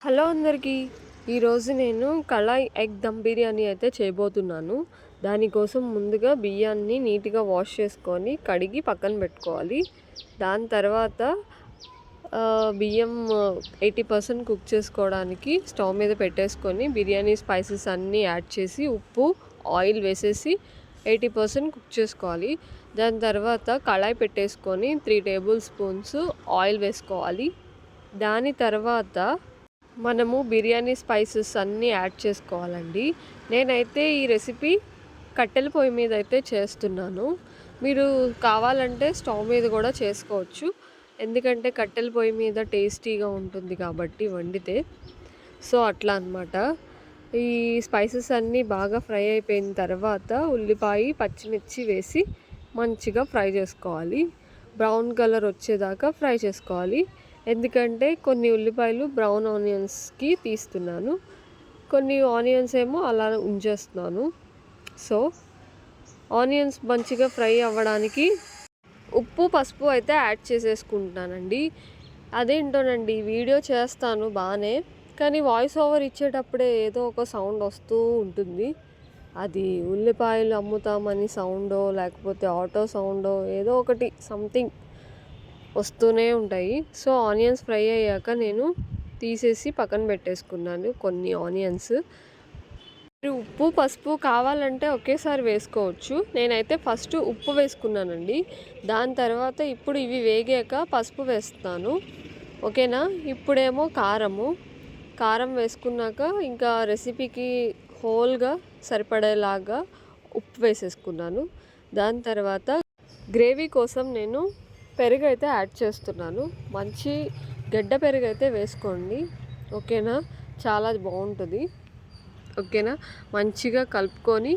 Hello అందరికీ. ఈరోజు నేను కళాయి ఎగ్ దమ్ బిర్యానీ అయితే చేయబోతున్నాను. దానికోసం ముందుగా బియ్యాన్ని నీట్గా వాష్ చేసుకొని కడిగి పక్కన పెట్టుకోవాలి. దాని తర్వాత బియ్యం 80% కుక్ చేసుకోవడానికి స్టవ్ మీద పెట్టేసుకొని బిర్యానీ స్పైసెస్ అన్నీ యాడ్ చేసి ఉప్పు ఆయిల్ వేసేసి 80% కుక్ చేసుకోవాలి. దాని తర్వాత కళాయి పెట్టేసుకొని 3 టేబుల్ స్పూన్స్ ఆయిల్ వేసుకోవాలి. దాని తర్వాత మనము బిర్యానీ స్పైసెస్ అన్నీ యాడ్ చేసుకోవాలండి. నేనైతే ఈ రెసిపీ కట్టెల పొయ్యి మీద అయితే చేస్తున్నాను. మీరు కావాలంటే స్టవ్ మీద కూడా చేసుకోవచ్చు. ఎందుకంటే కట్టెల పొయ్యి మీద టేస్టీగా ఉంటుంది కాబట్టి వండితే. సో అట్లా అనమాట. ఈ స్పైసెస్ అన్నీ బాగా ఫ్రై అయిపోయిన తర్వాత ఉల్లిపాయ పచ్చిమిర్చి వేసి మంచిగా ఫ్రై చేసుకోవాలి. బ్రౌన్ కలర్ వచ్చేదాకా ఫ్రై చేసుకోవాలి. ఎందుకంటే కొన్ని ఉల్లిపాయలు బ్రౌన్ ఆనియన్స్కి తీస్తున్నాను, కొన్ని ఆనియన్స్ ఏమో అలా ఉంచేస్తున్నాను. సో ఆనియన్స్ మంచిగా ఫ్రై అవ్వడానికి ఉప్పు పసుపు అయితే యాడ్ చేసేసుకుంటున్నానండి. అదేంటోనండి వీడియో చేస్తాను బాగానే, కానీ వాయిస్ ఓవర్ ఇచ్చేటప్పుడే ఏదో ఒక సౌండ్ వస్తూ ఉంటుంది. అది ఉల్లిపాయలు అమ్ముతామని సౌండో లేకపోతే ఆటో సౌండో ఏదో ఒకటి సంథింగ్ వస్తూనే ఉంటాయి. సో ఆనియన్స్ ఫ్రై అయ్యాక నేను తీసేసి పక్కన పెట్టేసుకున్నాను కొన్ని ఆనియన్స్. మీరు ఉప్పు పసుపు కావాలంటే ఒకేసారి వేసుకోవచ్చు. నేనైతే ఫస్ట్ ఉప్పు వేసుకున్నానండి. దాని తర్వాత ఇప్పుడు ఇవి వేగాక పసుపు వేస్తాను. ఓకేనా. ఇప్పుడేమో కారం వేసుకున్నాక ఇంకా రెసిపీకి హోల్గా సరిపడేలాగా ఉప్పు వేసేసుకున్నాను. దాని తర్వాత గ్రేవీ కోసం నేను పెరుగు అయితే యాడ్ చేస్తున్నాను. మంచి గడ్డ పెరుగు అయితే వేసుకోండి. ఓకేనా, చాలా బాగుంటుంది. ఓకేనా, మంచిగా కలుపుకొని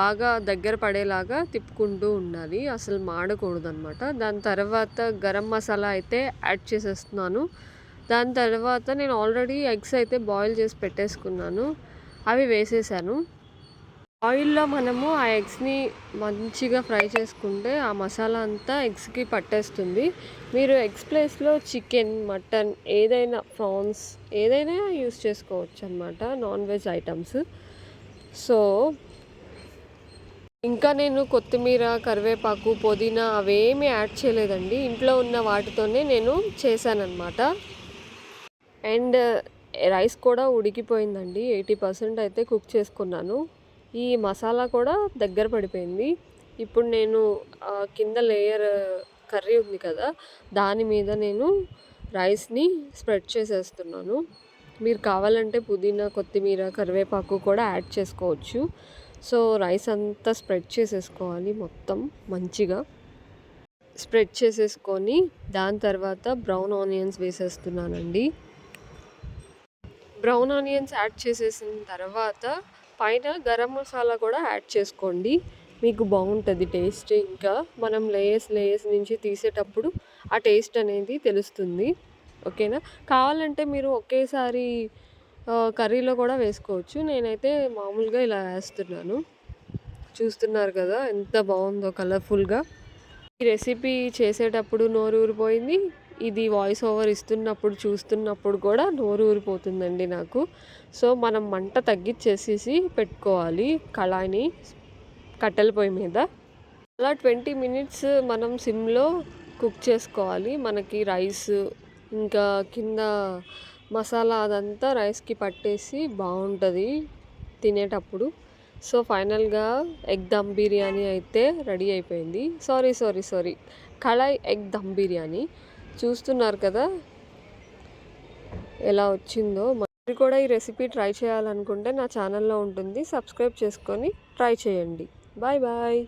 బాగా దగ్గర పడేలాగా తిప్పుకుంటూ ఉండాలి, అసలు మాడకూడదు అనమాట. దాని తర్వాత గరం మసాలా అయితే యాడ్ చేసేస్తున్నాను. దాని తర్వాత నేను ఆల్రెడీ ఎగ్స్ అయితే బాయిల్ చేసి పెట్టేసుకున్నాను, అవి వేసేసాను. ఆయిల్లో మనము ఆ ఎగ్స్ని మంచిగా ఫ్రై చేసుకుంటే ఆ మసాలా అంతా ఎగ్స్కి పట్టేస్తుంది. మీరు ఎగ్స్ ప్లేస్లో చికెన్, మటన్ ఏదైనా, ప్రాన్స్ ఏదైనా యూస్ చేసుకోవచ్చు అనమాట, నాన్ వెజ్ ఐటమ్స్. సో ఇంకా నేను కొత్తిమీర, కరివేపాకు, పుదీనా అవేమీ యాడ్ చేయలేదండి. ఇంట్లో ఉన్న వాటితోనే నేను చేశానన్నమాట. అండ్ రైస్ కూడా ఉడికిపోయిందండి. 80% అయితే కుక్ చేసుకున్నాను. ఈ మసాలా కూడా దగ్గర పడిపోయింది. ఇప్పుడు నేను కింద లేయర్ కర్రీ ఉంది కదా, దాని మీద నేను రైస్ని స్ప్రెడ్ చేసేస్తున్నాను. మీరు కావాలంటే పుదీనా, కొత్తిమీర, కరివేపాకు కూడా యాడ్ చేసుకోవచ్చు. సో రైస్ అంతా స్ప్రెడ్ చేసేసుకోవాలి, మొత్తం మంచిగా స్ప్రెడ్ చేసేసుకొని దాని తర్వాత బ్రౌన్ ఆనియన్స్ వేసేస్తున్నానండి. బ్రౌన్ ఆనియన్స్ యాడ్ చేసేసిన తర్వాత పైన గరం మసాలా కూడా యాడ్ చేసుకోండి, మీకు బాగుంటుంది టేస్ట్. ఇంకా మనం లేయర్స్ నుంచి తీసేటప్పుడు ఆ టేస్ట్ అనేది తెలుస్తుంది. ఓకేనా. కావాలంటే మీరు ఒకేసారి కర్రీలో కూడా వేసుకోవచ్చు. నేనైతే మామూలుగా ఇలా వేస్తున్నాను. చూస్తున్నారు కదా ఎంత బాగుందో కలర్ఫుల్గా. ఈ రెసిపీ చేసేటప్పుడు నోరు ఊరిపోయింది. ఇది వాయిస్ ఓవర్ ఇస్తున్నప్పుడు చూస్తున్నప్పుడు కూడా నోరు ఊరిపోతుందండి నాకు. సో మనం మంట తగ్గించేసేసి పెట్టుకోవాలి కళాయిని కట్టెల పొయ్యి మీద. అలా 20 మినిట్స్ మనం సిమ్లో కుక్ చేసుకోవాలి. మనకి రైస్ ఇంకా కింద మసాలా అదంతా రైస్కి పట్టేసి బాగుంటుంది తినేటప్పుడు. సో ఫైనల్గా ఎగ్ దమ్ బిర్యానీ అయితే రెడీ అయిపోయింది. సారీ కళాయి ఎగ్ దమ్ బిర్యానీ. చూస్తున్నారు కదా ఎలా వచ్చిందో. మీరు కూడా ఈ రెసిపీ ట్రై చేయాలనుకుంటే నా ఛానల్లో ఉంటుంది, సబ్స్క్రైబ్ చేసుకొని ట్రై చేయండి. Bye bye.